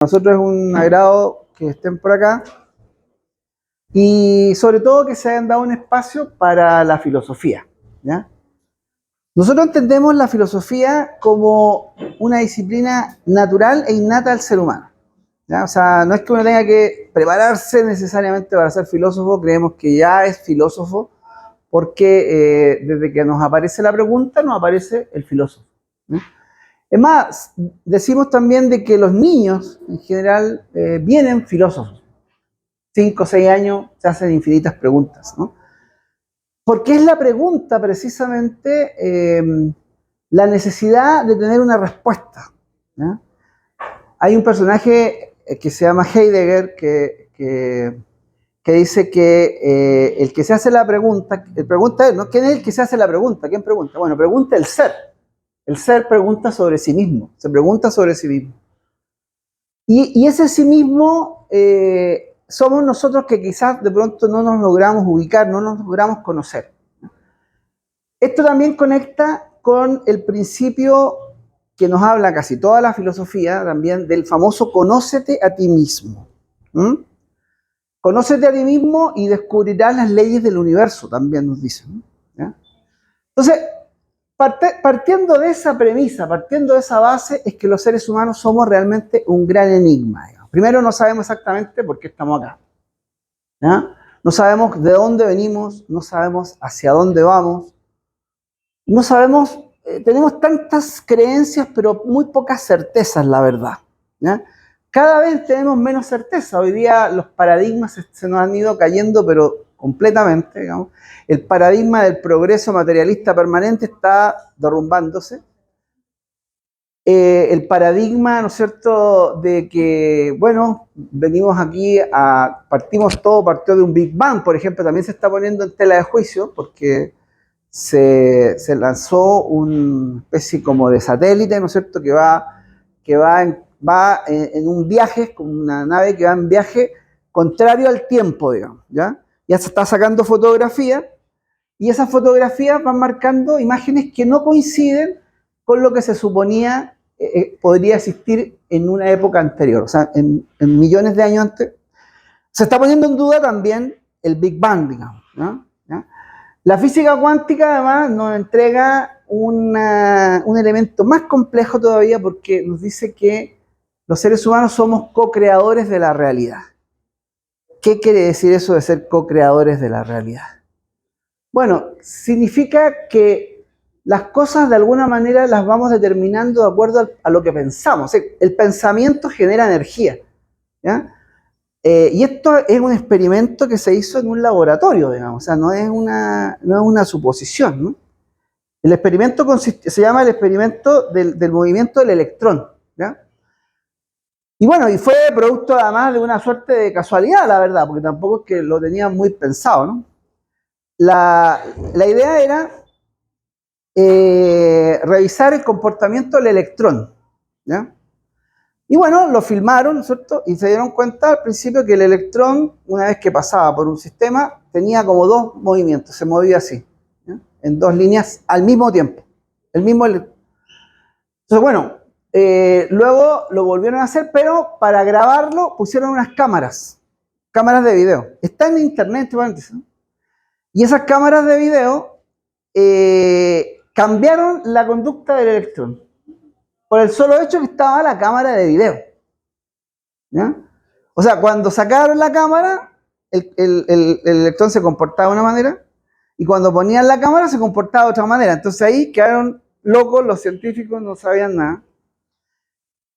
Nosotros es un agrado que estén por acá y sobre todo que se hayan dado un espacio para la filosofía, ¿ya? Nosotros entendemos la filosofía como una disciplina natural e innata al ser humano, ¿ya? O sea, no es que uno tenga que prepararse necesariamente para ser filósofo, creemos que ya es filósofo porque desde que nos aparece la pregunta, nos aparece el filósofo, ¿no? Es más, decimos también de que los niños en general vienen filósofos. 5 o 6 años se hacen infinitas preguntas, ¿no? Porque es la pregunta precisamente la necesidad de tener una respuesta, ¿ya? Hay un personaje que se llama Heidegger que dice que el que se hace la pregunta, ¿no? ¿Quién es el que se hace la pregunta? ¿Quién pregunta? Bueno, pregunta el ser. El ser pregunta sobre sí mismo, se pregunta sobre sí mismo. Y ese sí mismo somos nosotros que quizás de pronto no nos logramos ubicar, no nos logramos conocer. Esto también conecta con el principio que nos habla casi toda la filosofía también del famoso conócete a ti mismo. ¿Mm? Conócete a ti mismo y descubrirás las leyes del universo, también nos dicen, ¿ya? Entonces, partiendo de esa premisa, partiendo de esa base, es que los seres humanos somos realmente un gran enigma, digamos. Primero, no sabemos exactamente por qué estamos acá, ¿ya? No sabemos de dónde venimos, no sabemos hacia dónde vamos, no sabemos, tenemos tantas creencias, pero muy pocas certezas, la verdad, ¿ya? Cada vez tenemos menos certeza. Hoy día los paradigmas se nos han ido cayendo, pero completamente, digamos. El paradigma del progreso materialista permanente está derrumbándose. El paradigma, ¿no es cierto?, de que, bueno, venimos aquí partimos todo, partió de un Big Bang, por ejemplo, también se está poniendo en tela de juicio, porque se lanzó una especie como de satélite, ¿no es cierto?, va en un viaje, como una nave que va en viaje contrario al tiempo, digamos, ¿ya? Ya se está sacando fotografías y esas fotografías van marcando imágenes que no coinciden con lo que se suponía podría existir en una época anterior, o sea, en millones de años antes. Se está poniendo en duda también el Big Bang, digamos, ¿no? ¿Ya? La física cuántica además nos entrega un elemento más complejo todavía porque nos dice que los seres humanos somos co-creadores de la realidad. ¿Qué quiere decir eso de ser co-creadores de la realidad? Bueno, significa que las cosas de alguna manera las vamos determinando de acuerdo a lo que pensamos. O sea, el pensamiento genera energía, ¿ya? Y esto es un experimento que se hizo en un laboratorio, digamos, o sea, no es una suposición, ¿no? El experimento se llama el experimento del movimiento del electrón, ¿ya? Y bueno, y fue producto además de una suerte de casualidad, la verdad, porque tampoco es que lo tenían muy pensado, ¿no? La idea era revisar el comportamiento del electrón, ¿ya? Y bueno, lo filmaron, ¿no es cierto? Y se dieron cuenta al principio que el electrón, una vez que pasaba por un sistema, tenía como dos movimientos, se movía así, ¿ya? En dos líneas al mismo tiempo. El mismo electrón. Entonces, bueno, luego lo volvieron a hacer, pero para grabarlo pusieron unas cámaras de video. Está en internet, ¿no? Y esas cámaras de video cambiaron la conducta del electrón por el solo hecho que estaba la cámara de video, ¿ya? O sea, cuando sacaron la cámara, el electrón se comportaba de una manera y cuando ponían la cámara se comportaba de otra manera. Entonces ahí quedaron locos, los científicos no sabían nada.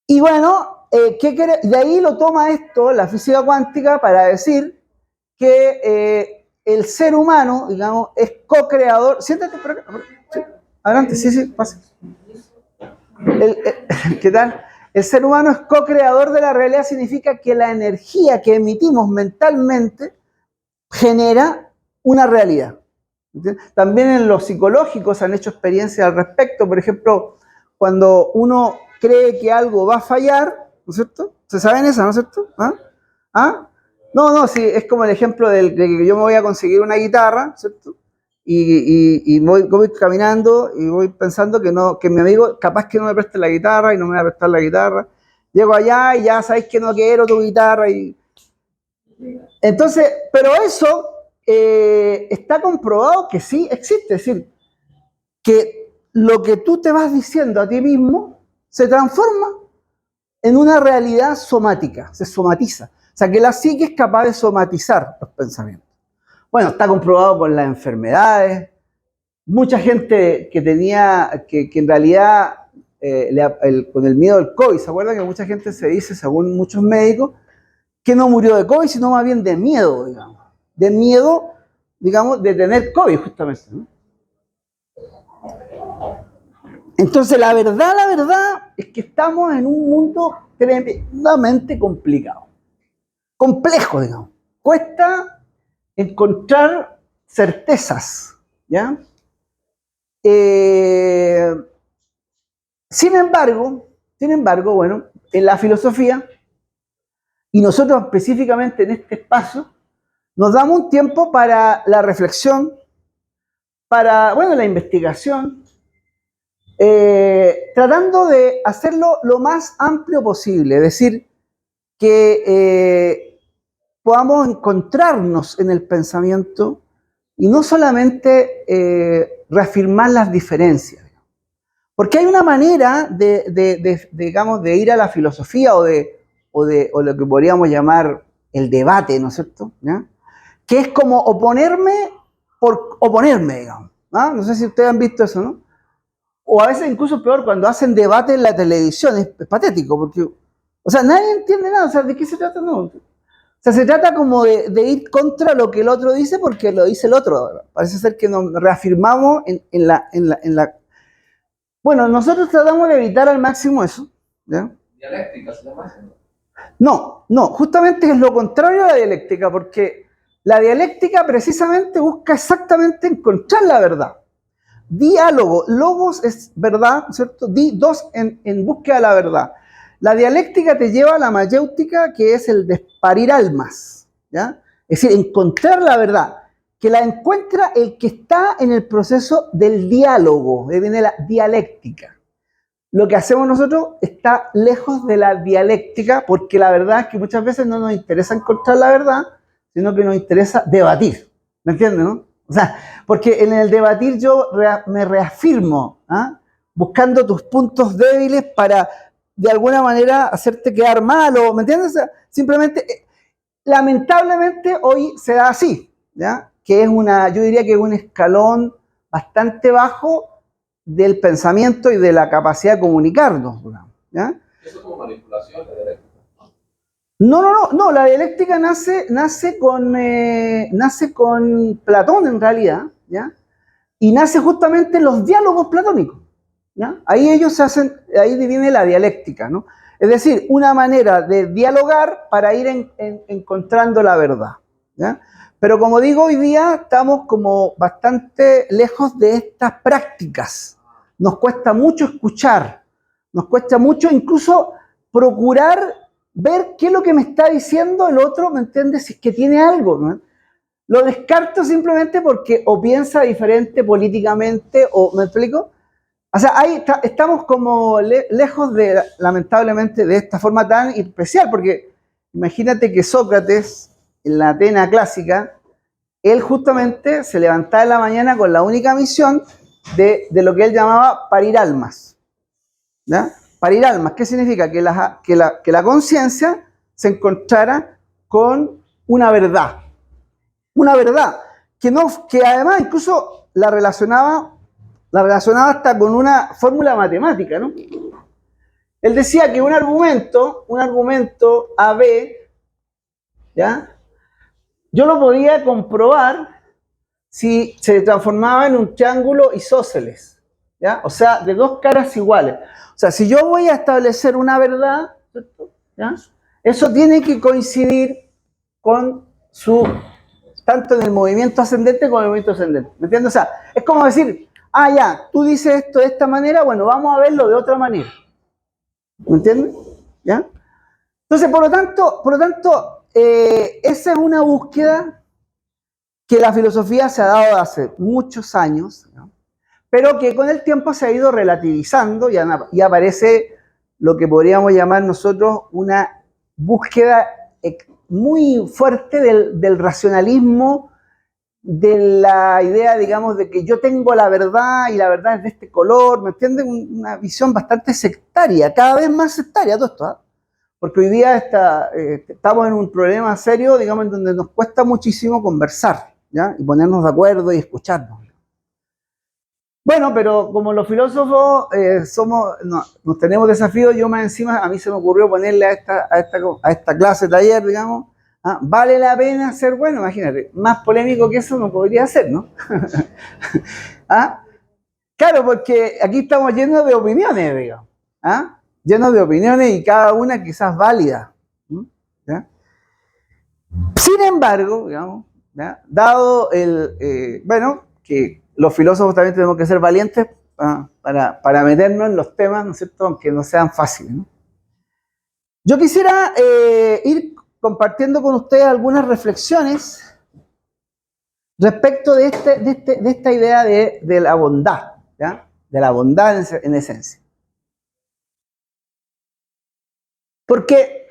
Y bueno, de ahí lo toma esto, la física cuántica, para decir que el ser humano, digamos, es co-creador. Siéntate por acá. Sí, adelante, sí, pasa. ¿Qué tal? El ser humano es co-creador de la realidad, significa que la energía que emitimos mentalmente genera una realidad. ¿Entiendes? También en los psicológicos han hecho experiencias al respecto. Por ejemplo, cuando uno cree que algo va a fallar, ¿no es cierto? ¿Se saben esa, no es cierto? ¿Ah? ¿Ah? No, sí, es como el ejemplo de que yo me voy a conseguir una guitarra, ¿cierto? Y voy caminando y voy pensando que mi amigo capaz que no me preste la guitarra y no me va a prestar la guitarra. Llego allá y ya sabéis que no quiero tu guitarra. Entonces, pero eso está comprobado que sí existe. Es decir, que lo que tú te vas diciendo a ti mismo se transforma en una realidad somática, se somatiza. O sea, que la psique es capaz de somatizar los pensamientos. Bueno, está comprobado con las enfermedades. Mucha gente que tenía, que en realidad, con el miedo del COVID, ¿se acuerdan que mucha gente se dice, según muchos médicos, que no murió de COVID, sino más bien de miedo, digamos. De miedo, digamos, de tener COVID, justamente, ¿no? Entonces, la verdad es que estamos en un mundo tremendamente complicado. Complejo, digamos. Cuesta encontrar certezas, ¿ya? Sin embargo, bueno, en la filosofía, y nosotros específicamente en este espacio, nos damos un tiempo para la reflexión, para, bueno, la investigación, tratando de hacerlo lo más amplio posible, es decir, que podamos encontrarnos en el pensamiento y no solamente reafirmar las diferencias. Porque hay una manera digamos, de ir a la filosofía o lo que podríamos llamar el debate, ¿no es cierto? ¿Ya? Que es como oponerme por oponerme, digamos. ¿Ah? No sé si ustedes han visto eso, ¿no? O a veces incluso peor, cuando hacen debate en la televisión, es patético, porque, o sea, nadie entiende nada, o sea, ¿de qué se trata? No. O sea, se trata como de ir contra lo que el otro dice porque lo dice el otro. Parece ser que nos reafirmamos en la... Bueno, nosotros tratamos de evitar al máximo eso, ¿ya? Dialéctica se llama eso. No, justamente es lo contrario a la dialéctica, porque la dialéctica precisamente busca exactamente encontrar la verdad. Diálogo, logos es verdad, ¿cierto? Dos en búsqueda de la verdad. La dialéctica te lleva a la mayéutica, que es el desparir almas, ¿ya? Es decir, encontrar la verdad, que la encuentra el que está en el proceso del diálogo, de viene la dialéctica. Lo que hacemos nosotros está lejos de la dialéctica, porque la verdad es que muchas veces no nos interesa encontrar la verdad, sino que nos interesa debatir. ¿Me entiendes, no? O sea, porque en el debatir yo me reafirmo, ¿ah? Buscando tus puntos débiles para de alguna manera hacerte quedar mal, o, ¿me entiendes? O sea, simplemente, lamentablemente hoy se da así, ¿ya? Que es yo diría que es un escalón bastante bajo del pensamiento y de la capacidad de comunicarnos, ¿ya? Eso es como manipulación de dialéctica. No, la dialéctica nace con Platón en realidad, ¿ya? Y nace justamente en los diálogos platónicos, ¿ya? Ahí ahí viene la dialéctica, ¿no? Es decir, una manera de dialogar para ir encontrando la verdad, ¿ya? Pero como digo, hoy día estamos como bastante lejos de estas prácticas. Nos cuesta mucho escuchar, nos cuesta mucho incluso procurar ver qué es lo que me está diciendo el otro, ¿me entiendes? Si es que tiene algo, ¿no? Lo descarto simplemente porque o piensa diferente políticamente, o, ¿me explico? O sea, ahí estamos como lejos de, lamentablemente, de esta forma tan especial, porque imagínate que Sócrates, en la Atena clásica, él justamente se levantaba en la mañana con la única misión de lo que él llamaba parir almas, ¿ya? Parir almas, ¿qué significa? Que la conciencia se encontrara con una verdad que además incluso la relacionaba hasta con una fórmula matemática, ¿no? Él decía que un argumento AB, ¿ya? Yo lo podía comprobar si se transformaba en un triángulo isósceles, ¿ya? O sea, de dos caras iguales. O sea, si yo voy a establecer una verdad, ¿cierto? ¿Ya? Eso tiene que coincidir con tanto en el movimiento ascendente como en el movimiento ascendente. ¿Me entiendes? O sea, es como decir, ya, tú dices esto de esta manera, bueno, vamos a verlo de otra manera. ¿Me entiendes? ¿Ya? Entonces, por lo tanto, esa es una búsqueda que la filosofía se ha dado hace muchos años, ¿no? Pero que con el tiempo se ha ido relativizando y aparece lo que podríamos llamar nosotros una búsqueda muy fuerte del racionalismo, de la idea, digamos, de que yo tengo la verdad y la verdad es de este color, ¿me entienden? Una visión bastante sectaria, cada vez más sectaria todo esto, ¿eh? Porque hoy día estamos en un problema serio, digamos, en donde nos cuesta muchísimo conversar, ¿ya? Y ponernos de acuerdo y escucharnos. Bueno, pero como los filósofos nos tenemos desafíos, yo más encima, a mí se me ocurrió ponerle a esta clase, taller, digamos, vale la pena ser bueno, imagínate, más polémico que eso no podría ser, ¿no? ¿Ah? Claro, porque aquí estamos llenos de opiniones, digamos, llenos de opiniones y cada una quizás válida, ¿ya? Sin embargo, digamos, ¿ya? Dado bueno, que los filósofos también tenemos que ser valientes para meternos en los temas, ¿no es cierto?, aunque no sean fáciles, ¿no? Yo quisiera ir compartiendo con ustedes algunas reflexiones respecto de esta idea de la bondad, ¿ya? De la bondad en esencia. Porque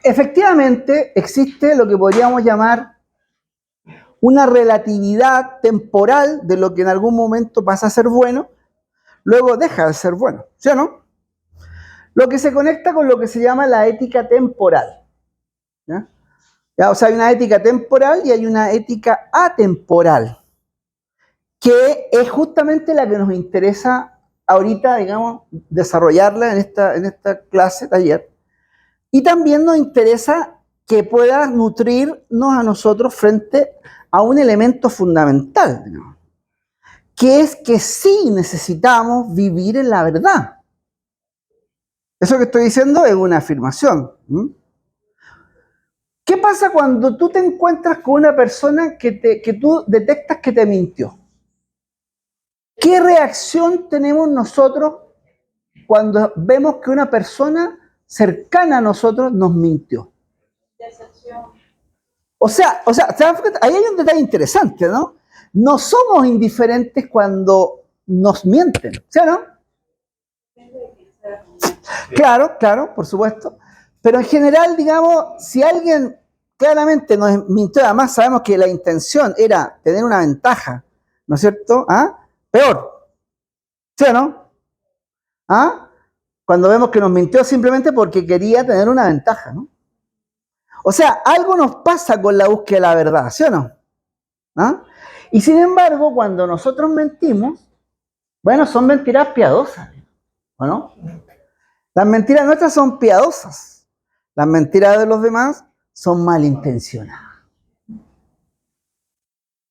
efectivamente existe lo que podríamos llamar una relatividad temporal de lo que en algún momento pasa a ser bueno, luego deja de ser bueno, ¿sí o no? Lo que se conecta con lo que se llama la ética temporal, ¿ya? ¿Ya? O sea, hay una ética temporal y hay una ética atemporal, que es justamente la que nos interesa ahorita, digamos, desarrollarla en esta clase, taller. Y también nos interesa que pueda nutrirnos a nosotros frente a un elemento fundamental, ¿no? Que es que sí necesitamos vivir en la verdad. Eso que estoy diciendo es una afirmación. ¿Qué pasa cuando tú te encuentras con una persona que tú detectas que te mintió? ¿Qué reacción tenemos nosotros cuando vemos que una persona cercana a nosotros nos mintió? Decepción. O sea, ahí hay un detalle interesante, ¿no? No somos indiferentes cuando nos mienten, ¿sí o no? Claro, por supuesto. Pero en general, digamos, si alguien claramente nos mintió, además sabemos que la intención era tener una ventaja, ¿no es cierto? Peor, ¿sí o no? Cuando vemos que nos mintió simplemente porque quería tener una ventaja, ¿no? O sea, algo nos pasa con la búsqueda de la verdad, ¿sí o no? Y sin embargo, cuando nosotros mentimos, bueno, son mentiras piadosas, ¿o no? Las mentiras nuestras son piadosas. Las mentiras de los demás son malintencionadas.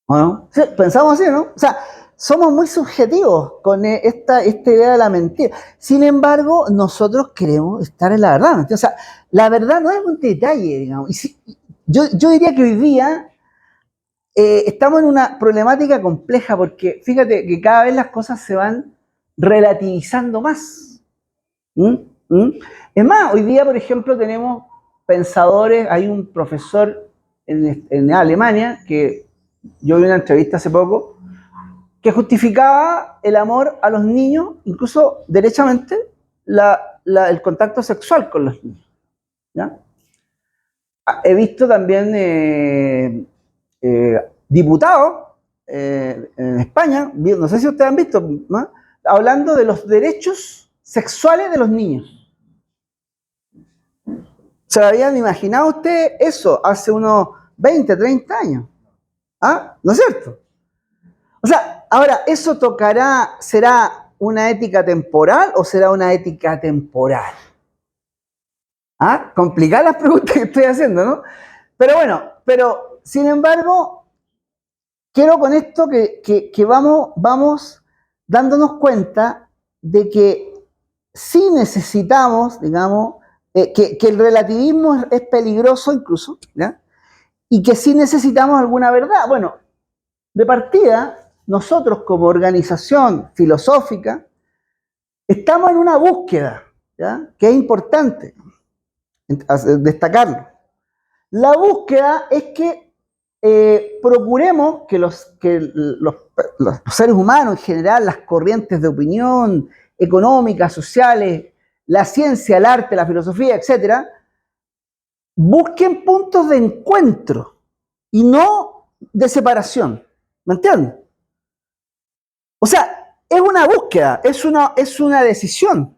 ¿O no? Sí, pensamos así, ¿no? O sea, somos muy subjetivos con esta idea de la mentira. Sin embargo, nosotros queremos estar en la verdad, ¿no? O sea, la verdad no es un detalle, digamos. Yo diría que hoy día estamos en una problemática compleja porque fíjate que cada vez las cosas se van relativizando más. Es más, hoy día, por ejemplo, tenemos pensadores, hay un profesor en Alemania, que yo vi una entrevista hace poco, que justificaba el amor a los niños, incluso derechamente, el contacto sexual con los niños, ¿ya? He visto también diputados en España, no sé si ustedes han visto, ¿no?, hablando de los derechos sexuales de los niños. ¿Se habían imaginado ustedes eso hace unos 20, 30 años? ¿No es cierto? O sea, ahora, ¿eso será una ética temporal o será una ética temporal? Complicadas las preguntas que estoy haciendo, ¿no? Pero bueno, sin embargo, quiero con esto que vamos dándonos cuenta de que sí necesitamos, digamos, que el relativismo es peligroso incluso, ¿ya? Y que sí necesitamos alguna verdad. Bueno, de partida, nosotros como organización filosófica estamos en una búsqueda, ¿ya?, que es importante destacarlo. La búsqueda es que procuremos que los seres humanos en general, las corrientes de opinión, económicas, sociales, la ciencia, el arte, la filosofía, etcétera, busquen puntos de encuentro y no de separación. ¿Me entienden? O sea, es una búsqueda, es una decisión.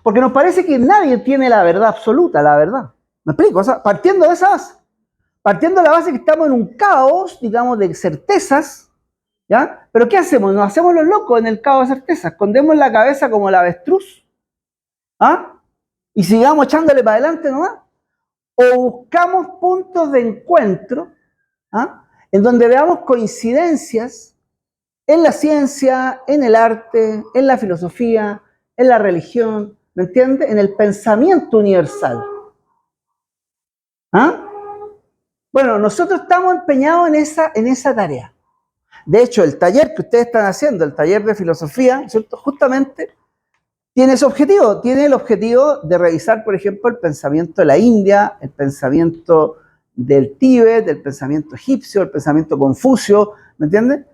Porque nos parece que nadie tiene la verdad absoluta, la verdad. ¿Me explico? O sea, partiendo de esa base, partiendo de la base que estamos en un caos, digamos, de certezas, ¿ya? Pero ¿qué hacemos? Nos hacemos los locos en el caos de certezas, escondemos la cabeza como el avestruz, ¿ah? Y sigamos echándole para adelante nomás. O buscamos puntos de encuentro, ¿ah? En donde veamos coincidencias en la ciencia, en el arte, en la filosofía, en la religión, ¿me entiende? En el pensamiento universal. ¿Ah? Bueno, nosotros estamos empeñados en esa tarea. De hecho, el taller que ustedes están haciendo, el taller de filosofía, ¿cierto? Justamente tiene ese objetivo, tiene el objetivo de revisar, por ejemplo, el pensamiento de la India, el pensamiento del Tíbet, el pensamiento egipcio, el pensamiento confucio, ¿me entiendes?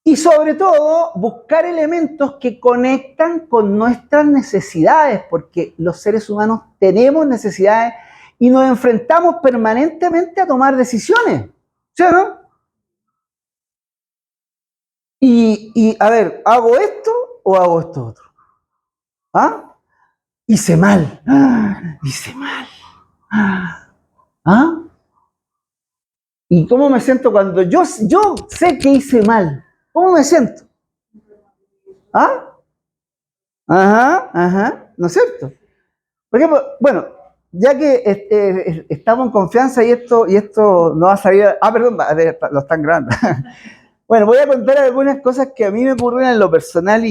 Y sobre todo, buscar elementos que conectan con nuestras necesidades, porque los seres humanos tenemos necesidades y nos enfrentamos permanentemente a tomar decisiones, ¿sí o no? Y a ver, ¿hago esto o hago esto otro? ¿Ah? Hice mal. Hice mal. ¿Ah? ¿Y cómo me siento cuando yo sé que hice mal? ¿Cómo me siento? ¿Ah? Ajá, ¿no es cierto? Por ejemplo, bueno, ya que estamos en confianza y esto no va a salir... perdón, lo están grabando. Bueno, voy a contar algunas cosas que a mí me ocurrieron en lo personal